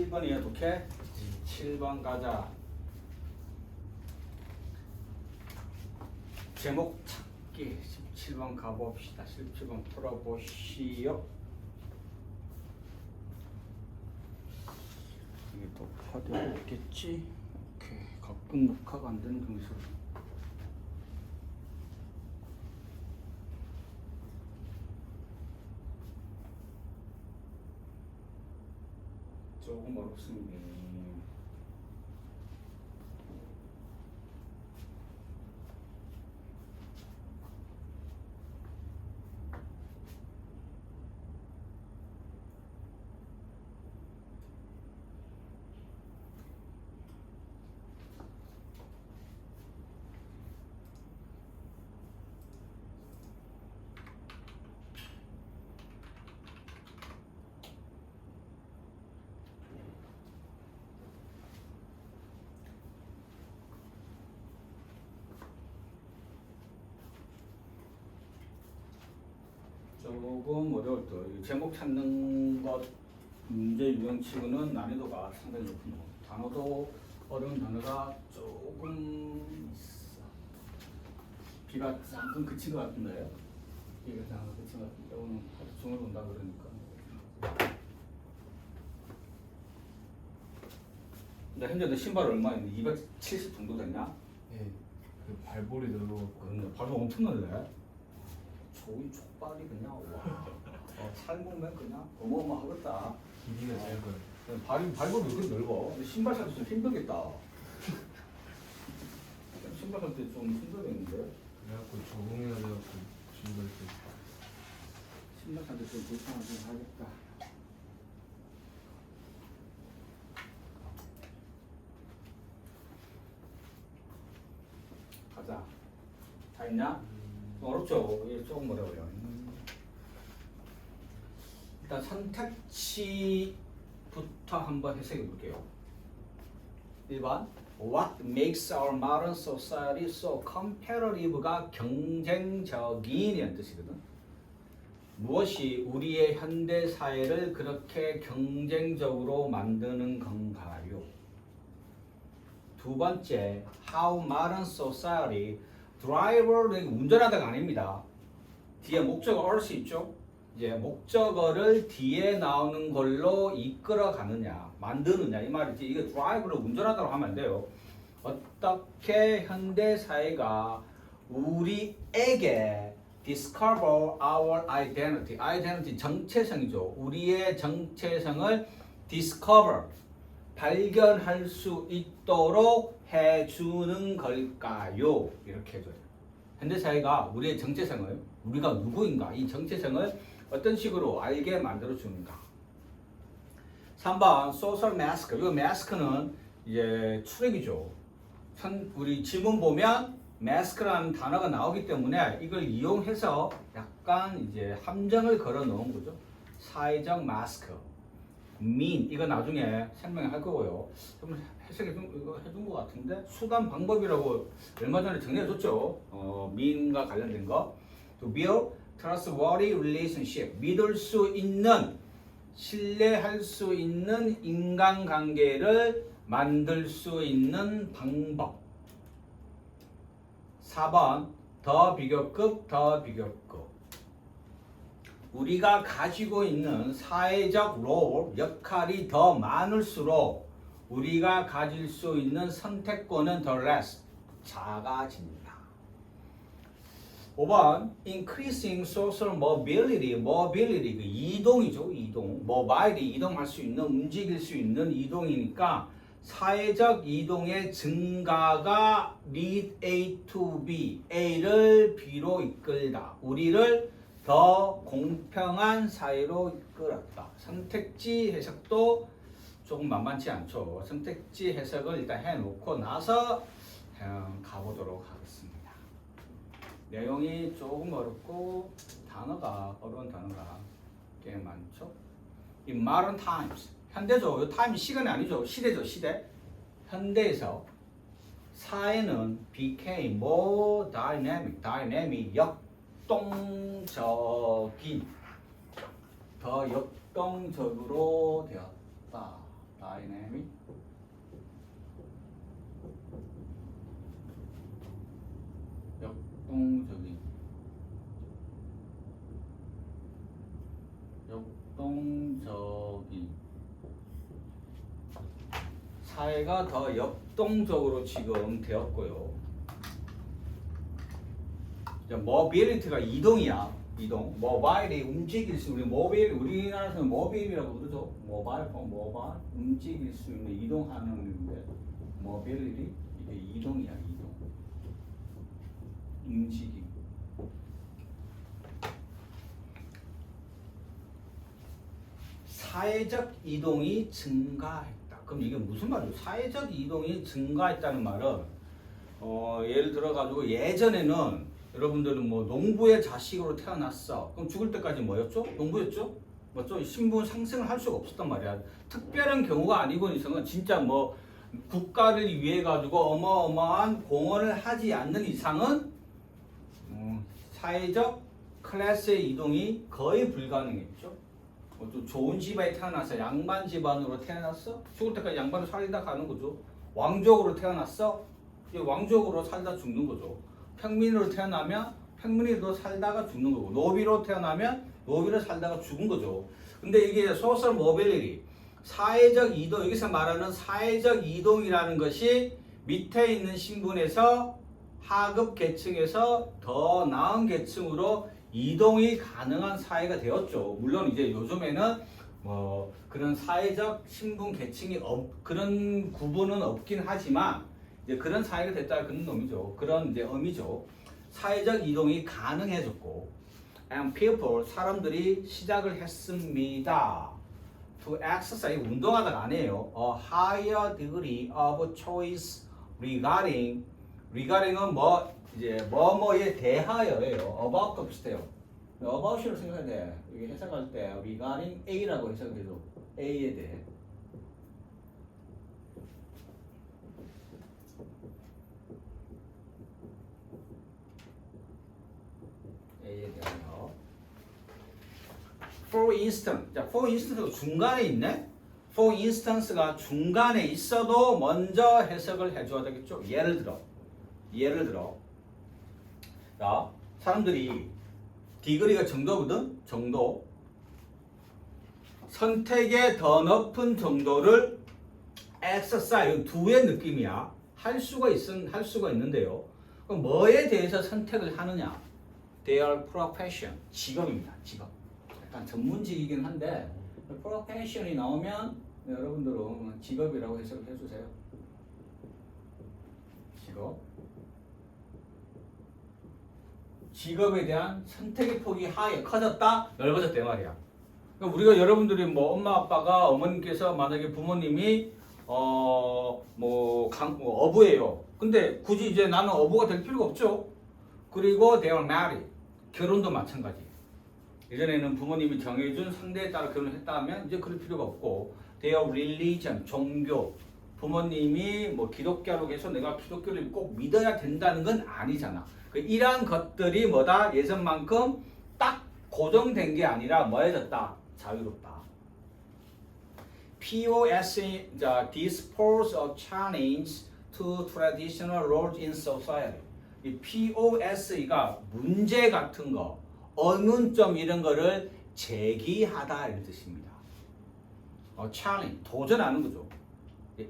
17번이 어떻게? 7번 가자. 제목 찾기 17번 가봅시다. 17번 풀어보시오. 이게 또 파괴됐겠지? 오케이. 가끔 녹화가 안 되는 경우서. 조금 어렵습니다. 조금 어려울 때 제목 찾는 것 문제 유형치고는 난이도가 상당히 높은 거. 단어도 어려운 단어가 조금 있어. 비가 잠깐 그친 것 같은데요. 비가 잠깐 그친 것 같은데 오늘 하루 종일 온다 그러니까. 근데 현재 너 신발 얼마 있니? 270 정도 됐냐? 예, 그 발볼이 늘어갖고 그런데 발도 엄청나네. 좋은 족발이 그냥 와. 삶으면 그냥 어마어마하겠다. 길이가 짧아요. 발볼이 왜 그렇게 넓어? 근데 신발 살 때 좀 힘들겠다. 신발 살 때 좀 힘들겠는데? 그래갖고 적응해야 돼갖고 신발 때 신발 살 때 좀 불편하긴 하겠다. 가자. 다 있냐? 어렵죠? 이게 조금 어려워요. 일단 선택지부터 한번 해석해 볼게요. 1번 What makes our modern society so competitive가 경쟁적인 이라는 뜻이거든. 무엇이 우리의 현대 사회를 그렇게 경쟁적으로 만드는 건가요? 두 번째 How modern society 드라이버를 운전하다가 아닙니다. 뒤에 목적어 올 수 있죠? 이제 목적어를 뒤에 나오는 걸로 이끌어 가느냐, 만드느냐 이 말이지. 이게 드라이버를 운전하다고 하면 안 돼요. 어떻게 현대 사회가 우리에게 discover our identity, identity 정체성이죠. 우리의 정체성을 discover 발견할 수 있도록 해주는 걸까요? 이렇게 해줘요. 현대사회가 우리의 정체성을, 우리가 누구인가, 이 정체성을 어떤 식으로 알게 만들어주는가. 3번, social mask. 이 mask는 이제 출애기죠. 우리 지문 보면 mask라는 단어가 나오기 때문에 이걸 이용해서 약간 이제 함정을 걸어 놓은 거죠. 사회적 마스크. 이거 나중에 설명할 거고요. 좀 해석해 해준 것 같은데 수단 방법이라고 얼마 전에 정리해줬죠. mean과 관련된 거. To build trustworthy relationship. 믿을 수 있는, 신뢰할 수 있는 인간관계를 만들 수 있는 방법. 4번 더 비교급, 더 비교급. 우리가 가지고 있는 사회적 롤, 역할이 더 많을수록 우리가 가질 수 있는 선택권은 더 less, 작아집니다. 5번 increasing social mobility, mobility 그 이동이죠. 이동, mobile 이동할 수 있는, 움직일 수 있는 이동이니까 사회적 이동의 증가가 lead A to B, A를 B로 이끌다. 우리를 더 공평한 사회로 이끌었다. 선택지 해석도 조금 만만치 않죠. 선택지 해석을 일단 해놓고 나서 가보도록 하겠습니다. 내용이 조금 어렵고 단어가 어려운 단어가 꽤 많죠. 이 modern times 현대죠. 이 타임이 시간이 아니죠. 시대죠. 시대. 현대에서 사회는 became more dynamic, dynamic 역동적인, 더 역동적으로 되었다. dynamic 역동적인 사회가 더 역동적으로 지금 되었고요. 모빌리티가 이동이야. 이동. 모바일이 움직일 수 있는 우리나라에서는 모빌이라고 그러죠. 모바일 움직일 수 있는 이동하는 건데 모빌리티 이게 이동이야. 이동. 움직임. 사회적 이동이 증가했다. 그럼 이게 무슨 말이에요? 사회적 이동이 증가했다는 말은 예를 들어 가지고 예전에는 여러분들은 뭐 농부의 자식으로 태어났어. 그럼 죽을 때까지 뭐였죠? 농부였죠? 맞죠? 신분 상승을 할 수가 없었단 말이야. 특별한 경우가 아니고 이상은 진짜 뭐 국가를 위해 가지고 어마어마한 공헌을 하지 않는 이상은 사회적 클래스의 이동이 거의 불가능했죠. 또 좋은 집안에 태어나서 양반 집안으로 태어났어? 죽을 때까지 양반으로 살다 가는 거죠. 왕족으로 태어났어? 왕족으로 살다 죽는 거죠. 평민으로 태어나면 평민으로 살다가 죽는 거고, 노비로 태어나면 노비로 살다가 죽은 거죠. 근데 이게 소셜 모빌리티, 사회적 이동, 여기서 말하는 사회적 이동이라는 것이 밑에 있는 신분에서 하급 계층에서 더 나은 계층으로 이동이 가능한 사회가 되었죠. 물론 이제 요즘에는 뭐 그런 사회적 신분 계층이 그런 구분은 없긴 하지만 이제 그런 사회가 됐다 그런 놈이죠. 그런 이제 의미죠. 사회적 이동이 가능해졌고, and people 사람들이 시작을 했습니다. To exercise 운동하다가 아니에요. A higher degree of choice regarding은 뭐 이제 뭐뭐에 대하여예요. about도 비슷해요. about을 생각해야 돼. 이게 해석할 때 regarding A라고 해석해줘. A에 대해. A에 대하여. For instance, 자, for instance가 중간에 있네. For instance가 중간에 있어도 먼저 해석을 해줘야 되겠죠. 예를 들어. 자, 사람들이 디그리가 정도거든. 정도. 선택의 더 높은 정도를 exercise 두의 느낌이야. 할 수가 있는데요. 그럼 뭐에 대해서 선택을 하느냐? Their profession, 직업입니다. 직업. 약간 전문직이긴 한데 profession이 나오면 여러분들은 직업이라고 해석을 해주세요. 직업에 대한 선택의 폭이 커졌다, 넓어졌다 말이야. 그러니까 우리가 여러분들이 뭐 엄마 아빠가 어머님께서 만약에 부모님이 어부예요. 근데 굳이 이제 나는 어부가 될 필요가 없죠. 그리고 they are married. 결혼도 마찬가지. 예전에는 부모님이 정해준 상대에 따라 결혼했다 하면 이제 그럴 필요가 없고, they are religion, 종교. 부모님이 뭐 기독교로 해서 내가 기독교를 꼭 믿어야 된다는 건 아니잖아. 이러한 것들이 뭐다? 예전만큼 딱 고정된 게 아니라 뭐해졌다? 자유롭다. POS, this poses a challenge to traditional roles in society. 이 POS가 문제 같은 거, 의문점 이런 거를 제기하다 이런 뜻입니다. challenge, 도전하는 거죠.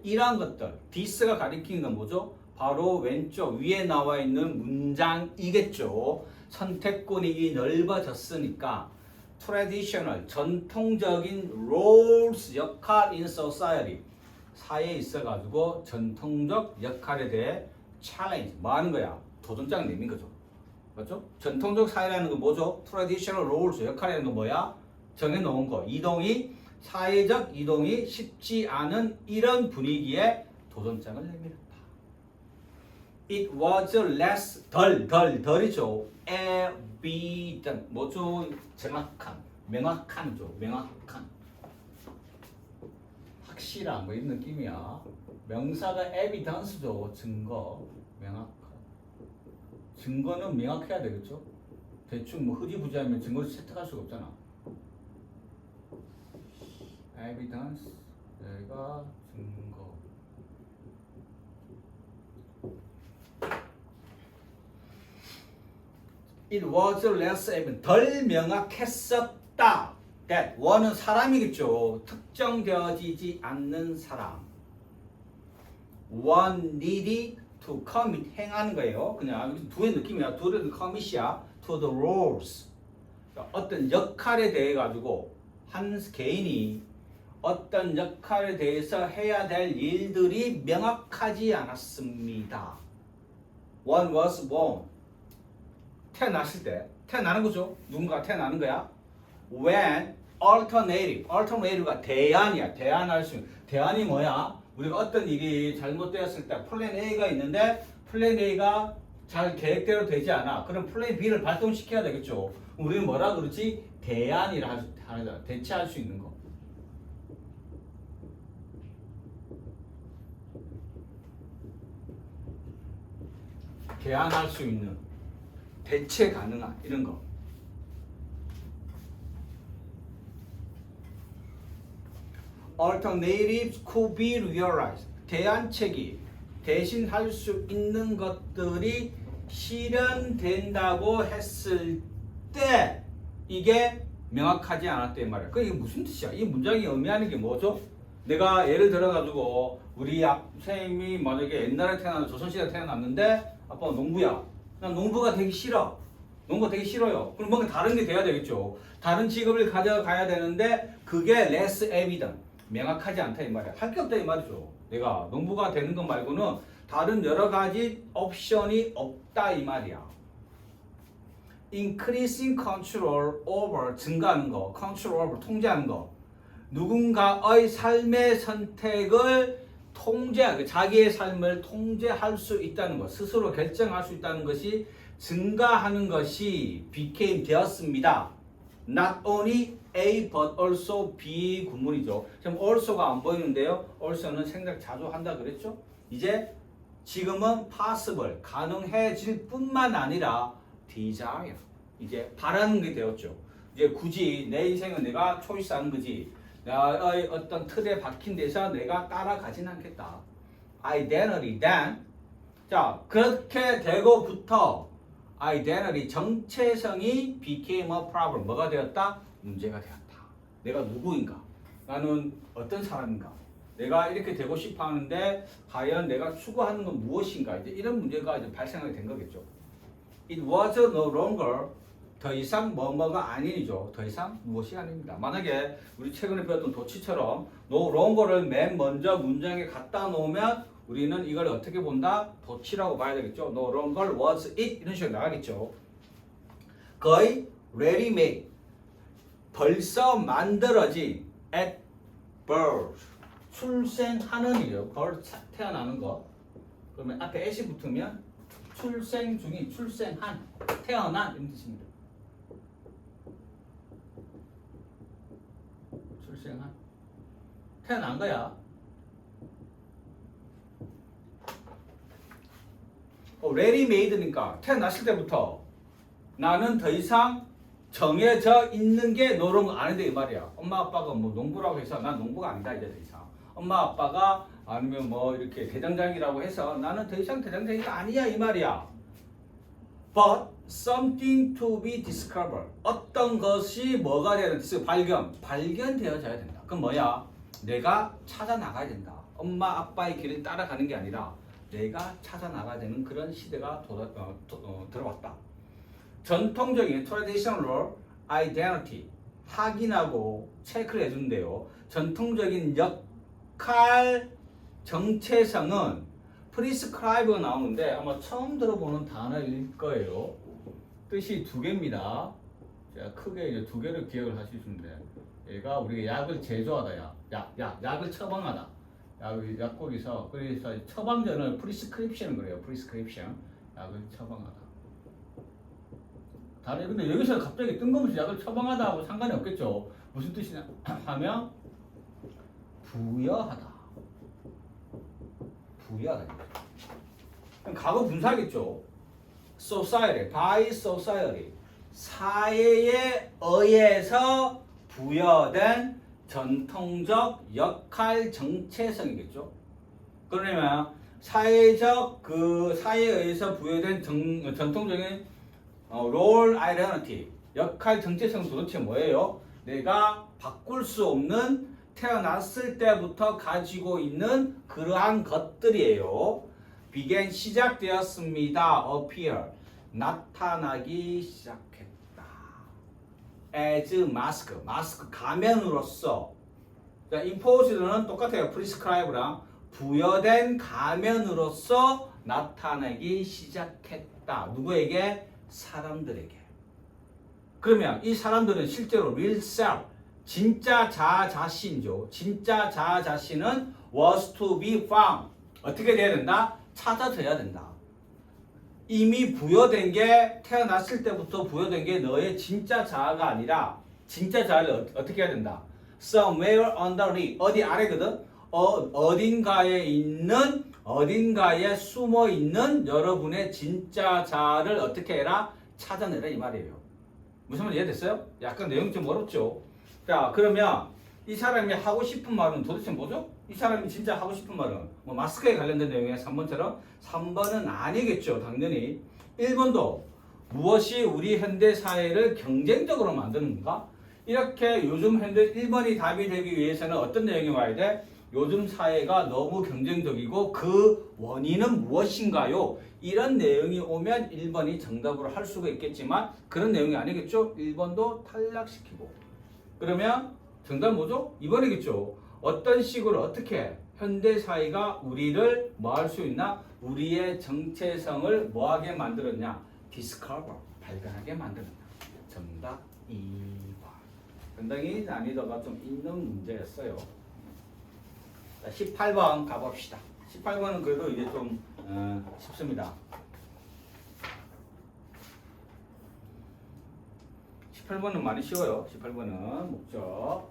이러한 것들, this가 가리키는 건 뭐죠? 바로 왼쪽 위에 나와 있는 문장이겠죠. 선택권이 넓어졌으니까 traditional, 전통적인 roles, 역할 in society, 사회에 있어가지고 전통적 역할에 대해 challenge, 뭐 하는 거야? 도전장 내민 거죠. 맞죠? 전통적 사회라는 건 뭐죠? traditional roles, 역할이라는 건 뭐야? 정해놓은 거. 사회적 이동이 쉽지 않은 이런 분위기에 도전장을 내밀었다. It was less, 덜이죠. evident, 뭐죠? 명확한죠. 확실한 뭐 이런 느낌이야. 명사가 evidence죠. 증거, 명확한. 증거는 명확해야 되겠죠. 대충 뭐 흐지부지하면 증거를 채택할 수가 없잖아. evidence, 내가 증거. It was less evident. 덜 명확했었다. That one은 사람이겠죠. 특정되어지지 않는 사람. One needed to commit. 행하는 거예요. 그냥 두의 느낌이야. 두의 commit이야. To the roles. 어떤 역할에 대해 가지고 한 개인이 어떤 역할에 대해서 해야 될 일들이 명확하지 않았습니다. One was born. 태어났을 때. 태어나는 거죠. 누군가 태어나는 거야. When alternative가 대안이야. 대안할 수 있는. 대안이 뭐야? 우리가 어떤 일이 잘못되었을 때 플랜 A가 있는데 플랜 A가 잘 계획대로 되지 않아. 그럼 플랜 B를 발동시켜야 되겠죠. 우리는 뭐라 그러지? 대안이라 하자. 대체할 수 있는 거. 대안할 수 있는, 대체 가능한 이런 거. Alternatives could be realized. 대안책이 대신할 수 있는 것들이 실현된다고 했을 때 이게 명확하지 않았단 말이야. 그 이게 무슨 뜻이야? 이 문장이 의미하는 게 뭐죠? 내가 예를 들어가지고 우리 선생님이 만약에 옛날에 태어난 조선시대에 태어났는데 아빠가 농부야. 난 농부가 되기 싫어. 농구가 되게 싫어요. 그럼 뭔가 다른 게 돼야 되겠죠. 다른 직업을 가져가야 되는데 그게 less evident. 명확하지 않다 이 말이야. 할 게 없다 이 말이죠. 내가 농부가 되는 것 말고는 다른 여러 가지 옵션이 없다 이 말이야. Increasing control over 증가하는 거, control over 통제하는 거. 누군가의 삶의 선택을 통제, 자기의 삶을 통제할 수 있다는 것, 스스로 결정할 수 있다는 것이 증가하는 것이 became 되었습니다. Not only A but also B 구문이죠. 지금 also가 안 보이는데요. also는 생각 자주 한다 그랬죠. 이제 지금은 possible 가능해질 뿐만 아니라 desire 이제 바라는 게 되었죠. 이제 굳이 내 인생은 내가 초이스하는 거지. 나의 어떤 틀에 박힌 데서 내가 따라가진 않겠다. Identity then 자 그렇게 되고부터 identity 정체성이 became a problem 뭐가 되었다? 문제가 되었다. 내가 누구인가? 나는 어떤 사람인가? 내가 이렇게 되고 싶어 하는데 과연 내가 추구하는 건 무엇인가? 이제 이런 문제가 이제 발생하게 된 거겠죠. It was no longer 더 이상 뭐뭐가 아니죠. 더 이상 무엇이 아닙니다. 만약에 우리 최근에 배웠던 도치처럼 no longer를 맨 먼저 문장에 갖다 놓으면 우리는 이걸 어떻게 본다? 도치라고 봐야 되겠죠. No longer was it 이런 식으로 나가겠죠. 거의 ready made 벌써 만들어진 at birth 출생하는 일이에요. birth 태어나는 거. 그러면 앞에 at이 붙으면 출생 중인 출생한 태어난 이런 뜻입니다. 출생한 태어난 거야. ready made니까 태어났을 때부터 나는 더 이상 정해져 있는 게 너런 거 아닌데 이 말이야. 엄마 아빠가 뭐 농부라고 해서 난 농부가 아니다 이제 더 이상. 엄마 아빠가 아니면 뭐 이렇게 대장장이라고 해서 나는 더 이상 대장장이가 아니야 이 말이야. But something to be discovered. 어떤 것이 뭐가 되야 된다. 발견되어져야 된다. 그럼 뭐야? 내가 찾아 나가야 된다. 엄마 아빠의 길을 따라가는 게 아니라 내가 찾아 나가야 되는 그런 시대가 들어왔다. 전통적인 traditional identity 확인하고 체크를 해준대요. 전통적인 역할 정체성은 prescribe가 나오는데 아마 처음 들어보는 단어일 거예요. 뜻이 두 개입니다. 제가 크게 이제 두 개를 기억을 하시면 돼. 얘가 우리가 약을 제조하다, 약을 처방하다. 약국에서 그래서 처방전을 prescription 그래요. prescription 약을 처방하다. 다른 근데 여기서 갑자기 뜬금없이 약을 처방하다하고 상관이 없겠죠. 무슨 뜻이냐 하면 부여하다. 부여하다. 그럼 과거 분사겠죠. society, by society 사회에 의해서 부여된 전통적 역할 정체성이겠죠. 그러면 사회적 그 사회에 의해서 부여된 전통적인 롤 아이덴티티 역할 정체성은 도대체 뭐예요? 내가 바꿀 수 없는 태어났을 때부터 가지고 있는 그러한 것들이에요. began 시작되었습니다. appear 나타나기 시작했다. as mask 마스크 가면으로서. imposed는 똑같아요. prescribe랑 부여된 가면으로서 나타나기 시작했다. 누구에게? 사람들에게. 그러면 이 사람들은 실제로 real self 진짜 자아 자신이죠. 진짜 자아 자신은 was to be found. 어떻게 돼야 된다? 찾아져야 된다. 이미 부여된 게 태어났을 때부터 부여된 게 너의 진짜 자아가 아니라 진짜 자아를 어떻게 해야 된다? Somewhere underneath 어디 아래거든? 어딘가에 있는 어딘가에 숨어 있는 여러분의 진짜 자아를 어떻게 해라? 찾아내라 이 말이에요. 무슨 말 이해됐어요? 약간 내용이 좀 어렵죠? 자, 그러면 이 사람이 하고 싶은 말은 도대체 뭐죠? 이 사람이 진짜 하고 싶은 말은 뭐 마스크에 관련된 내용이야 3번처럼 3번은 아니겠죠 당연히. 1번도 무엇이 우리 현대 사회를 경쟁적으로 만드는가? 이렇게 요즘 현대 1번이 답이 되기 위해서는 어떤 내용이 와야 돼? 요즘 사회가 너무 경쟁적이고 그 원인은 무엇인가요? 이런 내용이 오면 1번이 정답으로 할 수가 있겠지만 그런 내용이 아니겠죠? 1번도 탈락시키고. 그러면 정답 뭐죠? 2번이겠죠. 어떤 식으로 어떻게 현대 사회가 우리를 뭐 할 수 있나? 우리의 정체성을 뭐하게 만들었냐? discover, 발견하게 만들었다. 정답 2번. 상당히 난이도가 좀 있는 문제였어요. 자, 18번 가봅시다. 18번은 그래도 이제 좀 쉽습니다. 18번은 많이 쉬워요. 18번은 목적.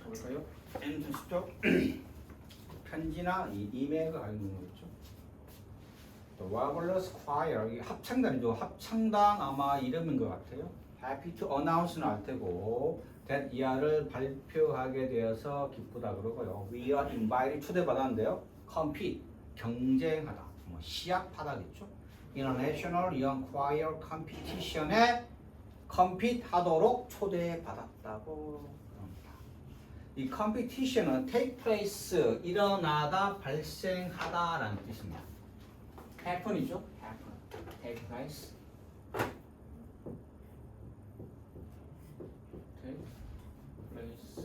볼까요? N은 쉽죠? 편지나 이 이메일과 관련된 거겠죠. The Warblers Choir 이게 합창단이죠. 합창단 아마 이름인 것 같아요. Happy to announce는 알 테고 that 이하를 발표하게 되어서 기쁘다 그러고요. We are invited 초대받았는데요. Compete 경쟁하다, 뭐 시합하다겠죠. International Young Choir Competition에 compete 하도록 초대받았다고 합니다. 이 competition은 take place 일어나다 발생하다라는 뜻입니다. happen이죠. happen, take place, take place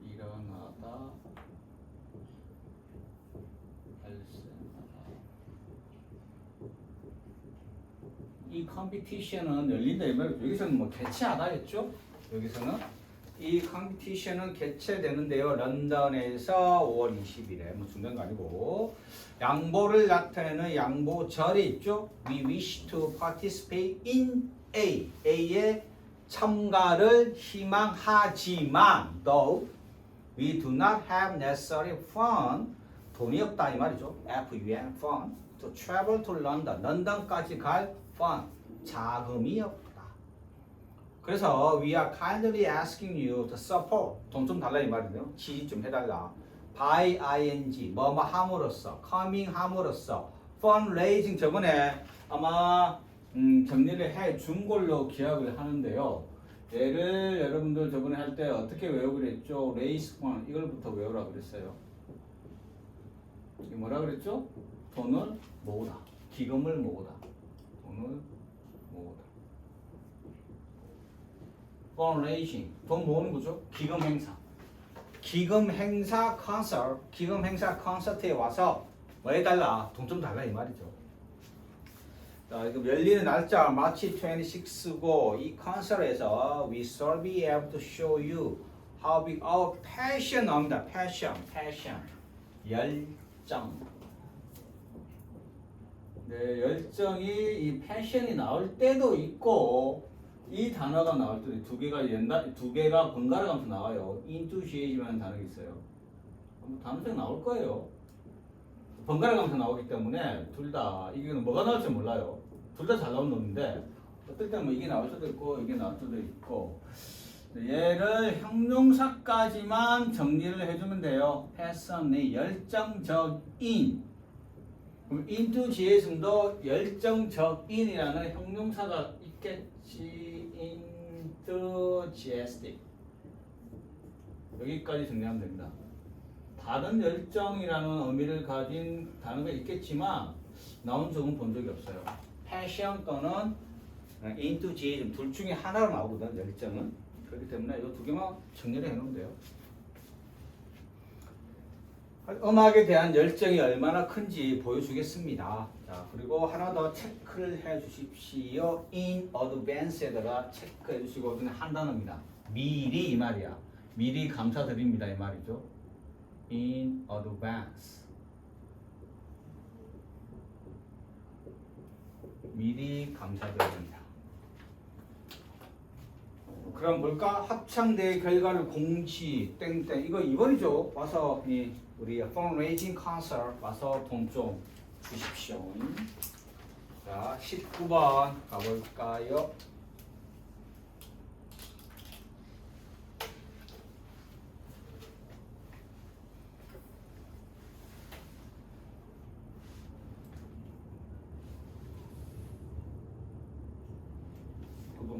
일어나다 발생하다. 이 컴피티션은 열린다 이 말이죠. 여기서는 뭐 개최하다겠죠. 여기서는 이 컴피티션은 개최되는데요. 런던에서 5월 20일에 뭐 중요한 거 아니고 양보를 나타내는 양보절이 있죠. We wish to participate in A에 참가를 희망하지만 though we do not have necessary fund 돈이 없다 이 말이죠. FUN fund to travel to London 런던까지 갈 fund 자금이 없다. 그래서 we are kindly asking you to support 돈 좀 달라 이 말이네요. 지지 좀 해달라. by ing 뭐뭐 함으로써 coming 함으로써 fundraising 저번에 아마 정리를 해 준 걸로 기억을 하는데요. 얘를 여러분들 저번에 할 때 어떻게 외우고 그랬죠? raise fund 이걸부터 외우라 그랬어요. 이게 뭐라 그랬죠? 돈을 모으다. 기금을 모으다. 돈을 모으다. fundraising 돈 모으는 거죠. 기금 행사. 기금 행사 콘서트. 기금 행사 콘서트에 와서 뭐 해달라. 돈 좀 달라 이 말이죠. 자, 이거 열리는 날짜 마치 26고 이 콘서트에서 we shall be able to show you how big our passion 나옵니다. passion. 열정. 네, 열정이 이 패션이 나올 때도 있고 이 단어가 나올 때도 두 개가 번갈아 가면서 나와요. enthusiasm이라는 단어가 있어요. 단어책 나올 거예요. 번갈아 가면서 나오기 때문에 둘 다 이게 뭐가 나올지 몰라요. 둘 다 잘 나온 놈인데 어떨 때는 뭐 이게 나올 수도 있고 이게 나올 수도 있고 얘를 형용사까지만 정리를 해주면 돼요. 패션의 열정적인. 그럼 enthusiasm도 열정적인이라는 형용사가 있겠지. enthusiastic. 여기까지 정리하면 됩니다. 다른 열정이라는 의미를 가진 단어가 있겠지만 나온 적은 본 적이 없어요. passion 또는 enthusiasm 둘 중에 하나로 나오거든 열정은. 그렇기 때문에 이 두 개만 정리를 해놓으면 돼요. 음악에 대한 열정이 얼마나 큰지 보여주겠습니다. 자, 그리고 하나 더 체크를 해 주십시오. in advance에다가 체크해 주시고 그냥 한 단어입니다. 미리 이 말이야. 미리 감사드립니다 이 말이죠. in advance. 미리 감사드립니다. 그럼 뭘까? 합창대회 결과를 공지 땡땡 이거 2번이죠. 와서 우리 fundraising concert 와서 돈 좀 주십시오. 자 19번 가볼까요?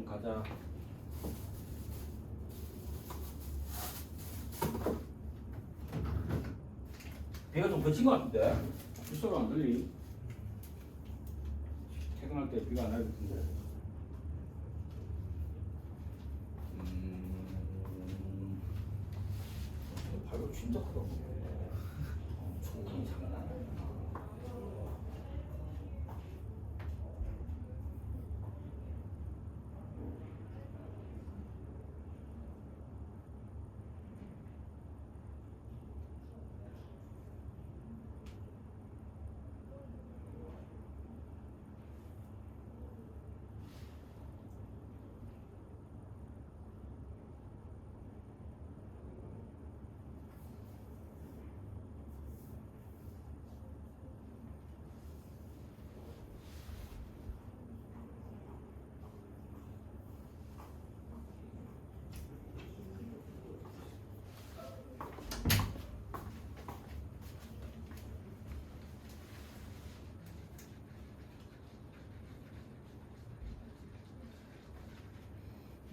가자. 비가 좀 그친 것 같은데? 빗소리가 안 들리? 퇴근할 때 비가 안 나겠던데. 발로 진짜 크다고. 초기 장난 아니야.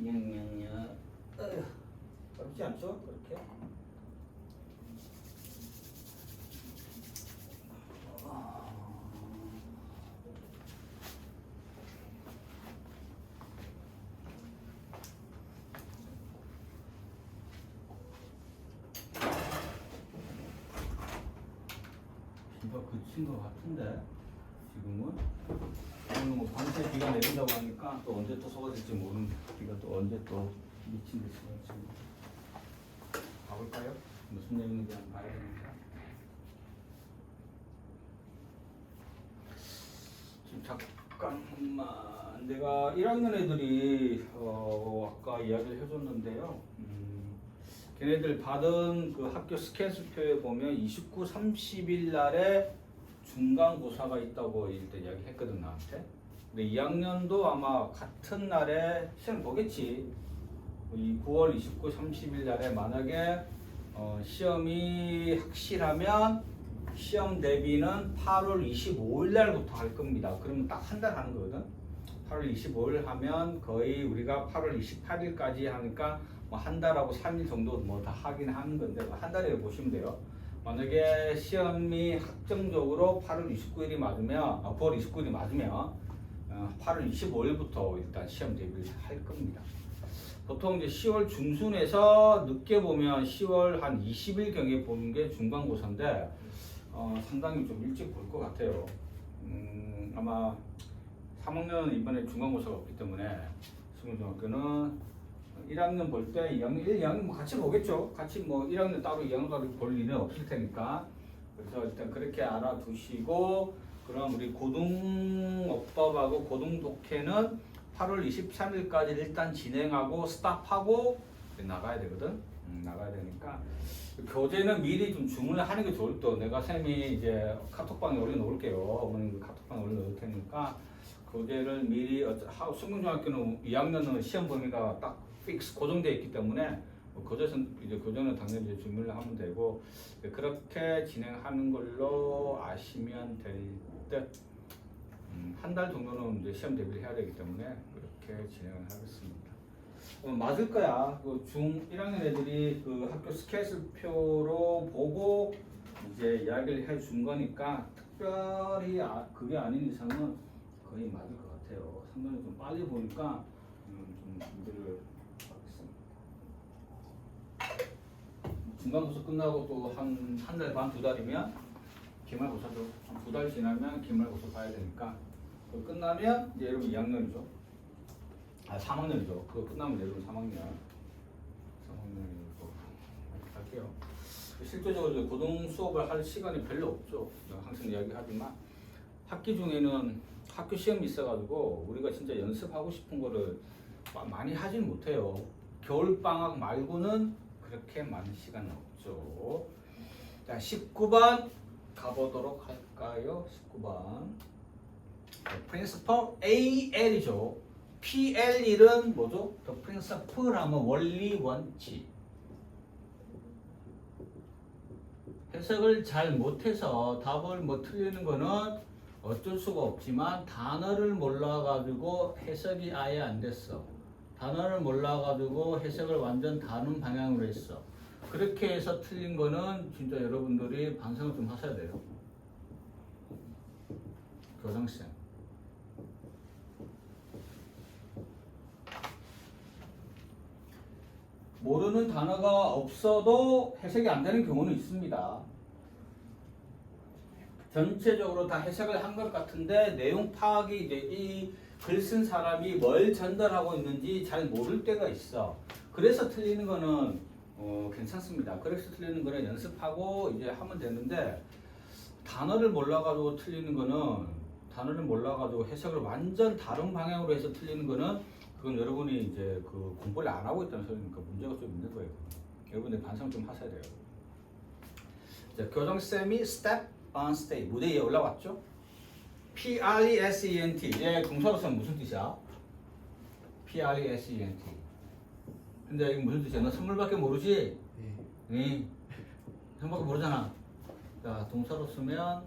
냥냥냥. 어렵지 않죠? 그렇게. 비가 그친 것 같은데 지금은 오늘 뭐 밤새 비가 내린다고 하니까 또 언제 또 쏟아질지 모르는 비가 또 언제 또 미친 듯이 지금 가볼까요? 무슨 내용인지 한번 봐야 됩니다. 지금 잠깐만 내가 1학년 애들이 아까 이야기를 해줬는데요. 걔네들 받은 그 학교 스케줄표에 보면 29, 30일 날에 중간고사가 있다고 일단 이야기했거든 나한테. 근데 2학년도 아마 같은 날에 시험 보겠지. 이 9월 29, 30일 날에 만약에 시험이 확실하면 시험 대비는 8월 25일 날부터 할 겁니다. 그러면 딱 한 달 하는 거거든. 8월 25일 하면 거의 우리가 8월 28일까지 하니까 뭐 한 달하고 3일 정도 뭐 다 하긴 하는 건데 한 달이라고 보시면 돼요. 만약에 시험이 확정적으로 8월 29일이 맞으면 9월 29일이 맞으면 8월 25일부터 일단 시험 대비를 할 겁니다. 보통 이제 10월 중순에서 늦게 보면 10월 한 20일 경에 보는 게 중간고사인데 상당히 좀 일찍 볼 것 같아요. 아마 3학년은 이번에 중간고사가 없기 때문에 수문중학교는 1학년 볼 때 2학년, 1, 2학년 뭐 같이 보겠죠. 같이 뭐 1학년 따로 2학년 따로 볼 일은 없을 테니까. 그래서 일단 그렇게 알아두시고 그럼 우리 고등어법하고 고등독해는 8월 23일까지 일단 진행하고 스탑하고 나가야 되거든. 나가야 되니까 교재는 미리 좀 주문을 하는 게 좋을 때 내가 쌤이 이제 카톡방에 올려놓을게요. 어머님 카톡방에 올려놓을 테니까 교재를 미리 수문중학교는 2학년은 시험 범위가 딱 픽스 고정되어 있기 때문에 교재는 당연히 이제 준비를 하면 되고 그렇게 진행하는 걸로 아시면 될 듯. 한 달 정도는 이제 시험 대비를 해야 되기 때문에 그렇게 진행을 하겠습니다. 맞을 거야. 그 중 1학년 애들이 그 학교 스케줄표로 보고 이제 이야기를 해준 거니까 특별히 그게 아닌 이상은 거의 맞을 것 같아요. 상당히 좀 빨리 보니까 좀 준비를 하겠습니다. 중간고사 끝나고 또 한 달 반, 두 달이면 기말고사도 한 2달 지나면 기말고사 봐야 되니까 그 끝나면 이제 여러분 2학년이죠. 3학년이죠. 그거 끝나면 여러분 3학년이고 할게요. 실제적으로 고등 수업을 할 시간이 별로 없죠. 항상 이야기하지만 학기 중에는 학교 시험이 있어가지고 우리가 진짜 연습하고 싶은 거를 많이 하진 못해요. 겨울방학 말고는 그렇게 많은 시간은 없죠. 자, 19번 가보도록 할까요? 19번 Principle AL이죠. PL1은 뭐죠? The Principle 하면 원리 원칙. 해석을 잘 못해서 답을 뭐 틀리는 거는 어쩔 수가 없지만 단어를 몰라가지고 해석이 아예 안 됐어. 단어를 몰라가지고 해석을 완전 다른 방향으로 했어. 그렇게 해서 틀린 거는 진짜 여러분들이 반성을 좀 하셔야 돼요. 교장쌤. 모르는 단어가 없어도 해석이 안 되는 경우는 있습니다. 전체적으로 다 해석을 한 것 같은데 내용 파악이 이제 이 글 쓴 사람이 뭘 전달하고 있는지 잘 모를 때가 있어. 그래서 틀리는 거는 괜찮습니다. 그래서 틀리는 거는 연습하고 이제 하면 되는데 단어를 몰라가지고 틀리는 거는 단어를 몰라가지고 해석을 완전 다른 방향으로 해서 틀리는 거는 그건 여러분이 이제 그 공부를 안 하고 있다는 소리니까 문제가 좀 있는 거예요. 여러분들 반성 좀 하셔야 돼요. 자, 교장쌤이 step on stage 무대 위에 올라왔죠? P-R-E-S-E-N-T 얘 동사로서는 무슨 뜻이야? P-R-E-S-E-N-T 근데 이게 무슨 뜻이야? 너 선물밖에 모르지? 네. 선물밖에 모르잖아. 자, 동사로 쓰면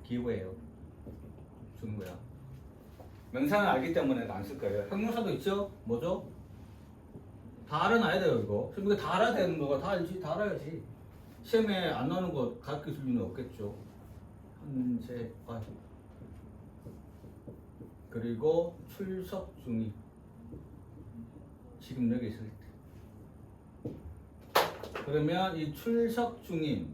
기회예요. 주는 거야. 명사는 알기 때문에 안 쓸 거예요. 형용사도 있죠? 뭐죠? 다 알아놔야 돼요, 이거. 그럼 이거 다 알아야 되는 거가 다 알지? 다 알아야지. 시험에 안 나오는 거 가르쳐 줄 리는 없겠죠. 현재, 그리고 출석 중인. 지금 여기 있을 때. 그러면 이 출석 중인,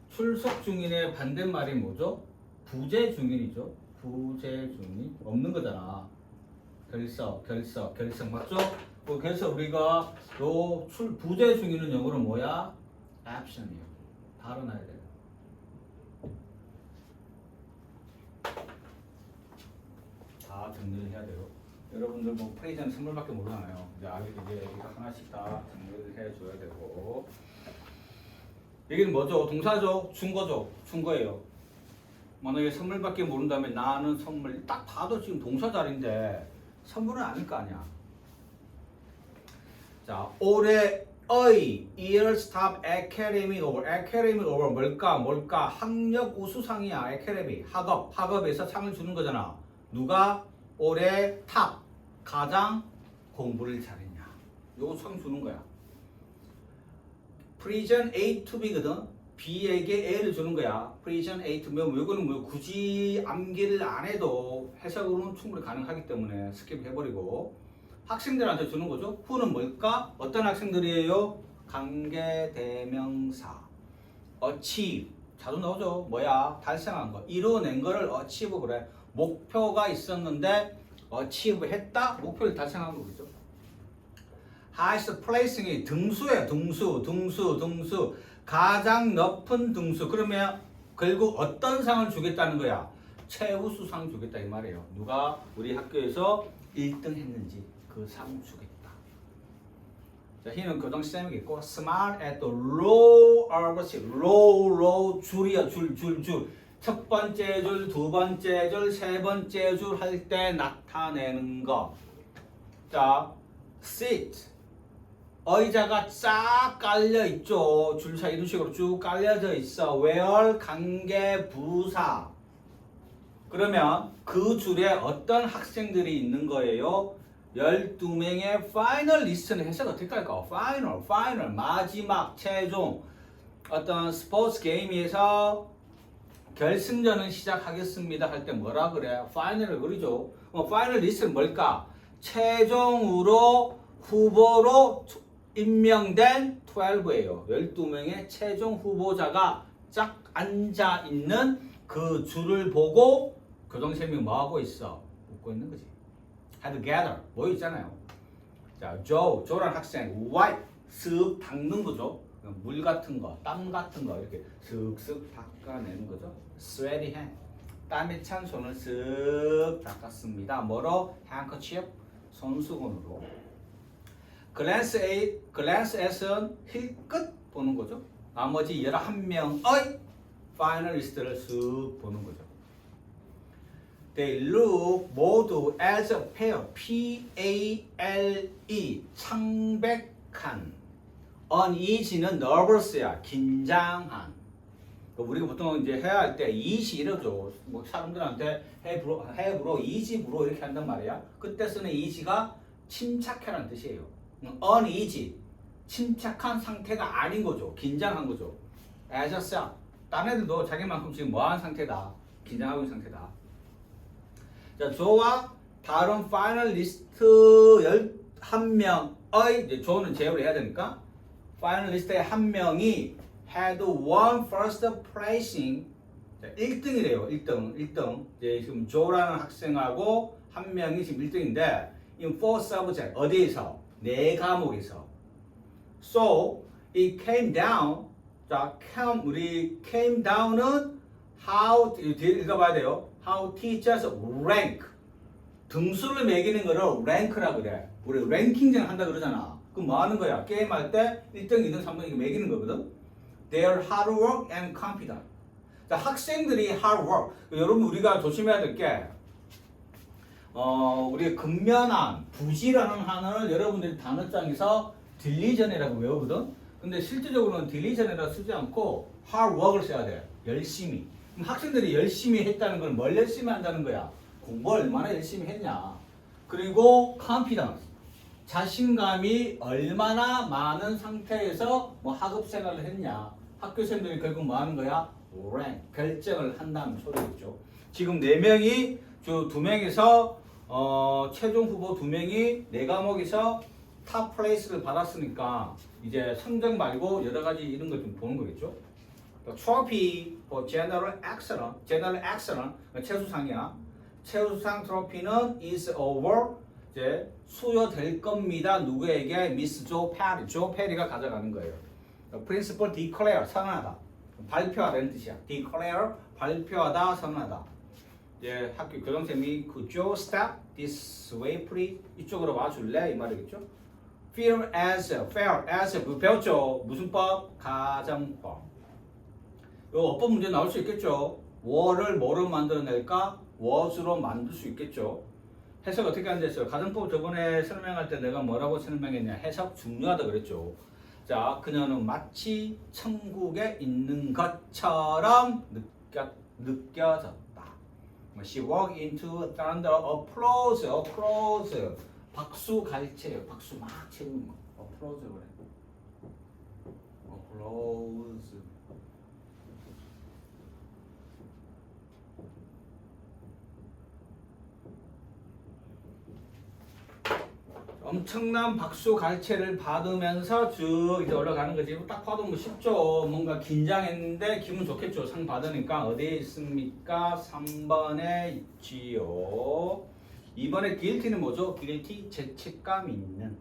출석 중인의 반대말이 뭐죠? 부재 중인이죠. 부재 중인. 없는 거잖아. 결석 맞죠? 그래서 우리가 요 부재 중인은 영어로 뭐야? absent이에요. 다 알아놔야 돼요. 다 정리를 해야 돼요. 여러분들 뭐 프레이즈는 선물밖에 모르잖아요. 이제 이거 하나씩 다 정리를 해줘야 되고. 여기는 뭐죠? 동사죠? 준거죠? 준거예요. 만약에 선물밖에 모른다면 나는 선물 딱 봐도 지금 동사 자리인데 선물은 아닐 거 아니야. 자, 올해의 Years Top Academic Award. Academic Award 뭘까? 학력 우수상이야. Academy. 학업에서 상을 주는 거잖아. 누가 올해 탑 가장 공부를 잘했냐. 요거 상 주는 거야. Present A to B거든. B에게 A를 주는 거야. Present A to B. 이거는 뭐 굳이 암기를 안 해도 해석으로는 충분히 가능하기 때문에 스킵 해버리고 학생들한테 주는 거죠. who는 뭘까? 어떤 학생들이에요? 관계대명사. achieve. 자주 나오죠. 뭐야? 달성한 거. 이뤄낸 거를 achieve 그래. 목표가 있었는데 achieve 했다? 목표를 달성한 거죠. highest placing이 등수예요. 등수. 가장 높은 등수. 그러면 결국 어떤 상을 주겠다는 거야? 최우수상 주겠다 이 말이에요. 누가 우리 학교에서 1등 했는지 그 상 주겠다. 자, 희는 교정시스템이겠고 smart at the low average. low 줄이야. 줄. 첫 번째 줄, 두 번째 줄, 세 번째 줄 할 때 나타내는 거. 자, sit. 의자가 쫙 깔려 있죠. 줄사 이런 식으로 쭉 깔려져 있어. where 관계 부사. 그러면 그 줄에 어떤 학생들이 있는 거예요? 12명의 파이널 리스트는 해석 어떻게 할까? 파이널 마지막 최종 어떤 스포츠 게임에서 결승전은 시작하겠습니다 할 때 뭐라 그래? 파이널을 그리죠. 파이널 리스트는 뭘까? 최종으로 후보로 임명된 12예요. 12명의 최종 후보자가 쫙 앉아 있는 그 줄을 보고 교정쌤이 뭐 하고 있어? 웃고 있는 거지. had gather 모여 있잖아요. 자, 조란 학생, wipe 쓱 닦는 거죠. 물 같은 거, 땀 같은 거 이렇게 쓱쓱 닦아내는 거죠. sweaty hand 땀에 찬 손을 쓱 닦았습니다. 뭐로? handkerchief 손수건으로. glance at은 힐끗 보는 거죠. 나머지 11명의 파이널리스트를 쓱 보는 거죠. They look 모두 as a pair. P-A-L-E 창백한. uneasy는 nervous야. 긴장한. 우리가 보통 이제 해야 할 때 easy 이러죠. 뭐 사람들한테 have로 easy로 이렇게 한단 말이야. 그때 쓰는 easy가 침착해라는 뜻이에요. uneasy 침착한 상태가 아닌 거죠. 긴장한 거죠. as a self 딴 애들도 자기만큼 지금 뭐한 상태다. 긴장하고 있는 상태다. 자, 조와 다른 파이널리스트 11명의 이제 조는 제외를 해야 되니까 파이널리스트의 한 명이 had won first placing. 자, 1등이래요. 1등. 이제 지금 조라는 학생하고 한 명이 지금 1등인데 in four subjects 어디에서? 4과목에서. So it came down. 자, 우리 came down은 how 읽어봐야 돼요. How teachers rank. 등수를 매기는 거를 rank라 그래. 우리 랭킹전 한다 그러잖아. 그럼 뭐 하는 거야? 게임할 때 1등, 2등, 3등 이렇게 매기는 거거든. Their hard work and confidence. 자, 학생들이 hard work. 여러분 우리가 조심해야 될 게 우리 근면한, 부지런한 한을 여러분들이 단어장에서 diligent이라고 외우거든. 근데 실질적으로는 diligent이라고 쓰지 않고 hard work을 써야 돼. 열심히. 그럼 학생들이 열심히 했다는 걸 뭘 열심히 한다는 거야? 공부 얼마나 열심히 했냐. 그리고 confidence, 자신감이 얼마나 많은 상태에서 뭐 학업 생활을 했냐. 학교생들이 결국 뭐 하는 거야? rank, 결정을 한다는 소리겠죠. 지금 4명이, 2명에서 최종 후보 2명이 4과목에서 탑 플레이스를 받았으니까 이제 성적 말고 여러 가지 이런 걸 좀 보는 거겠죠. 트로피 for general excellence, 최수상이야. 최우수상 트로피는 is award, 이제 수여될 겁니다. 누구에게? 미스 조 페리. 조 페리가 가져가는 거예요. principal declare, 선언하다. 발표하다는 뜻이야. declare, 발표하다, 선언하다. 이제 학교 교장선생님이 could you step this way please? 이쪽으로 와줄래? 이 말이겠죠. fair as 배웠죠. 무슨 법? 가정법. 요 어법 문제 나올 수 있겠죠. what을 뭐로 만들어낼까? what으로 만들 수 있겠죠. 해석 어떻게 하는지 했어요. 가정법 저번에 설명할 때 내가 뭐라고 설명했냐. 해석 중요하다 그랬죠. 자, 그녀는 마치 천국에 있는 것처럼 느껴졌다. She walked into thunder, applause. 박수 갈채요. 박수 막 채우는 거. applause 그래. applause. 엄청난 박수 갈채를 받으면서 쭉 이제 올라가는 거지. 딱 봐도 뭐 쉽죠. 뭔가 긴장했는데 기분 좋겠죠. 상 받으니까. 어디에 있습니까? 3번에 있지요. 2번에 guilty는 뭐죠? guilty, 죄책감 있는,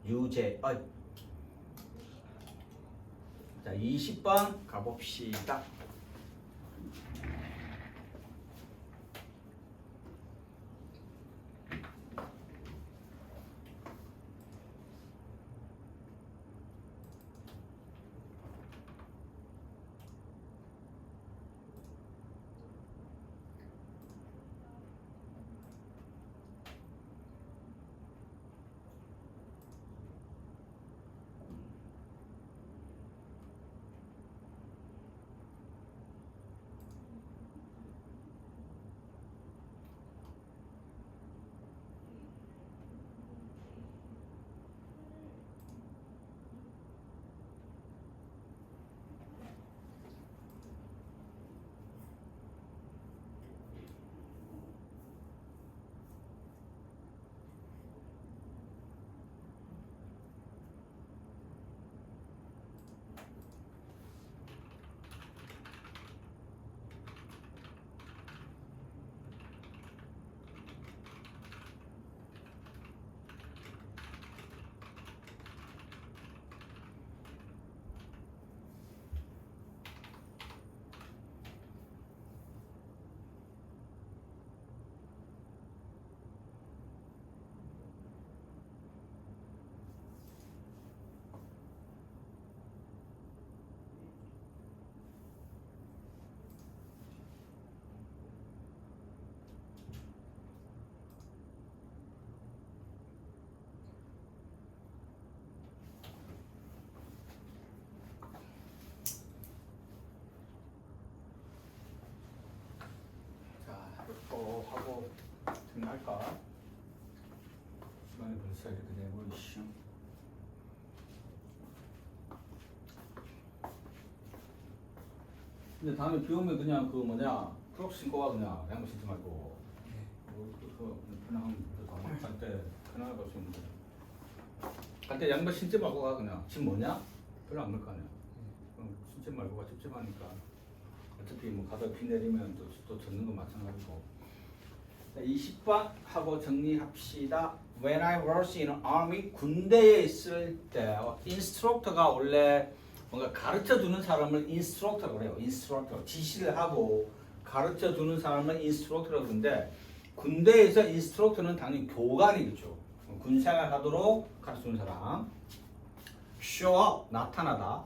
유죄. 자, 20번 가봅시다. 하고 정리할까? 시간이 벌써 이렇게 되고 있어. 근데 다음에 비 오면 그냥 그 뭐냐 크록스 신고 와. 그냥 양말 신지 말고. 그냥 갈때 편하게 갈 수 있는데 갈 때 양말 신지 말고 가. 그냥 집 뭐냐? 별로 안 갈 거 아니야. 그럼 신지 말고 가. 찝찝하니까. 어차피 뭐 가다 비 내리면 또 젖는 거 마찬가지고. 20번 하고 정리합시다. When I was in army, 군대에 있을 때 인스트럭터가 원래 뭔가 가르쳐 주는 사람을 인스트럭터라고 그래요. 인스트럭터, 지시를 하고 가르쳐 주는 사람을 인스트럭터라고 그러는데 군대에서 인스트럭터는 당연히 교관이겠죠. 군생활 하도록 가르쳐 주는 사람. Show up, 나타나다.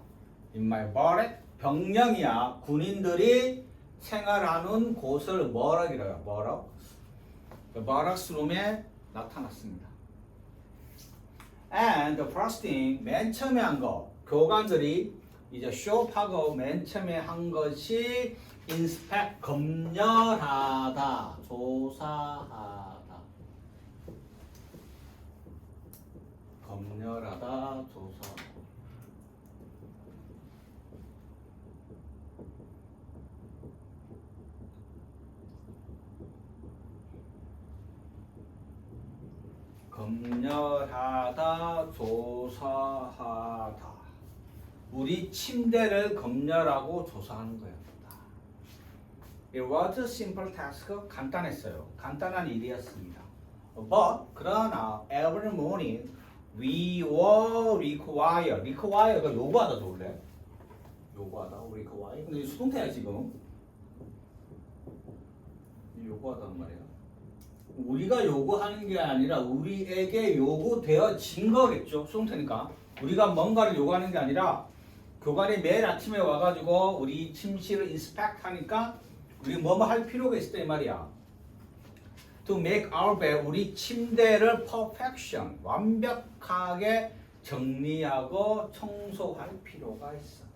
In my barrack, 병령이야. 군인들이 생활하는 곳을 뭐라 그래요? 뭐라? 바락스룸에 나타났습니다. And the first thing, 맨 처음에 한 거, 교관들이 이제 shop하고 맨 처음에 한 것이 inspect 검열하다, 조사하다. 검열하다, 조사하다. 검열하다, 조사하다. 우리 침대를 검열하고 조사하는 거였다. It was a simple task. 간단했어요. 간단한 일이었습니다. But 그러나 every morning we were required. required가 요구하다 좋을래? 요구하다, require. 근데 수동태야 지금. 요구하단 말이야. 우리가 요구하는 게 아니라 우리에게 요구되어진 거겠죠. 수동태니까. 우리가 뭔가를 요구하는 게 아니라 교관이 매일 아침에 와가지고 우리 침실을 인스펙트 하니까 우리 뭐뭐 할 필요가 있을 때 말이야. To make our bed, 우리 침대를 perfection, 완벽하게 정리하고 청소할 필요가 있었다.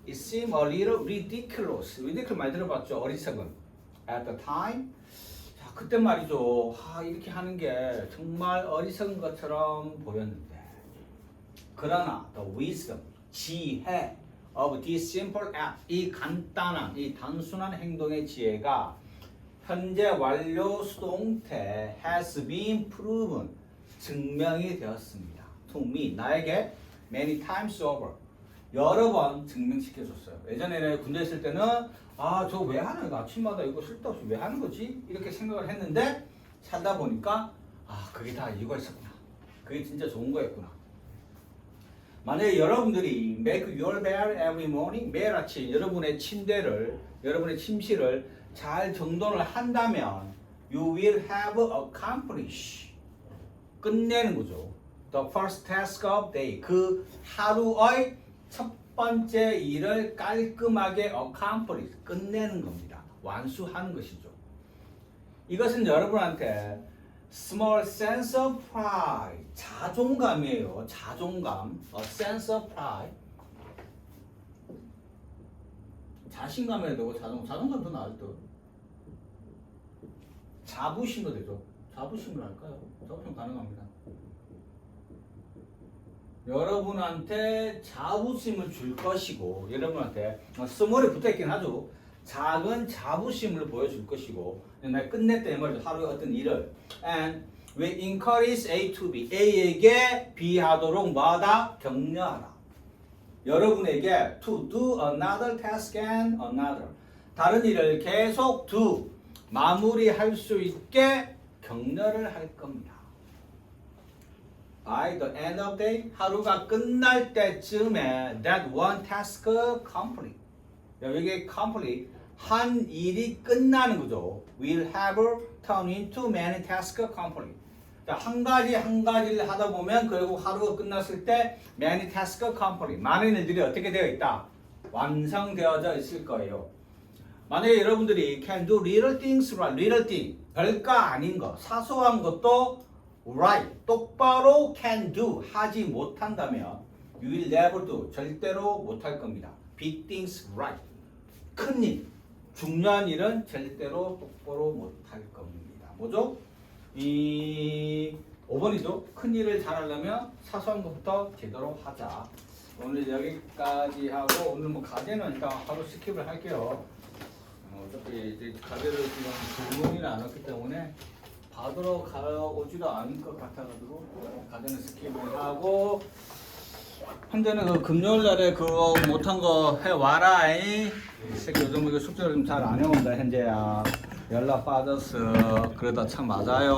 It seemed a little ridiculous. ridiculous 말 들어봤죠? 어리석은. At the time. 자, 그때 말이죠. 이렇게 하는 게 정말 어리석은 것처럼 보였는데. 그러나 the wisdom, 지혜 of this simple act, 이 간단한, 이 단순한 행동의 지혜가 현재 완료 수동태 has been proven, 증명이 되었습니다. To me, 나에게 many times over, 여러 번 증명시켜줬어요. 예전에는 군대 있을 때는 저거 왜 하는 거야? 아침마다 이거 쓸데없이 왜 하는 거지? 이렇게 생각을 했는데 살다 보니까 그게 다 이유가 있었구나. 그게 진짜 좋은 거였구나. 만약에 여러분들이 make your bed every morning, 매일 아침 여러분의 침실을 잘 정돈을 한다면 you will have accomplished, 끝내는 거죠. The first task of day, 그 하루의 첫 번째 일을 깔끔하게 accomplish, 끝내는 겁니다. 완수하는 것이죠. 이것은 여러분한테 small sense of pride, 자존감이에요. 자존감, a sense of pride. 자신감이 되고 자존감 더 나을 듯. 자부심도 되죠. 자부심을 할까요? 자부심 가능합니다. 여러분한테 자부심을 줄 것이고, 여러분한테 스몰에 붙어있긴 하죠. 작은 자부심을 보여줄 것이고, 내가 끝냈다 이 말이죠. 하루의 어떤 일을. And we encourage A to B. A에게 B 하도록 뭐하다? 격려하라. 여러분에게 to do another task and another. 다른 일을 계속 do, 마무리할 수 있게 격려를 할 겁니다. By the end of the day, 하루가 끝날 때쯤에 that one task complete. 여기에 complete, 한 일이 끝나는 거죠. Will have turned into many tasks complete. 자, 한 가지를 하다 보면 결국 하루가 끝났을 때 many tasks complete. 많은 일들이 어떻게 되어 있다? 완성되어져 있을 거예요. 만약에 여러분들이 can do little things right, little thing, 별거 아닌 거, 사소한 것도 right, 똑바로 can do, 하지 못한다면 you will never do, 절대로 못할 겁니다. big things right, 큰 일, 중요한 일은 절대로 똑바로 못할 겁니다. 뭐죠? 이 5번이죠. 큰 일을 잘하려면 사소한 것부터 제대로 하자. 오늘 여기까지 하고 오늘 뭐 과제는 일단 하루 스킵을 할게요. 어차피 이제 과제를 지금 질문이 안 왔기 때문에 받으러 가오지도 않을 것 같아가지고 과제는 스킵을 하고 현재는 그 금요일 날에 그거 못한 거 해와라. 이 새끼 요즘 이거 숙제를 좀 잘 안 해온다 현재야. 연락 받았어. 그러다 참 맞아요.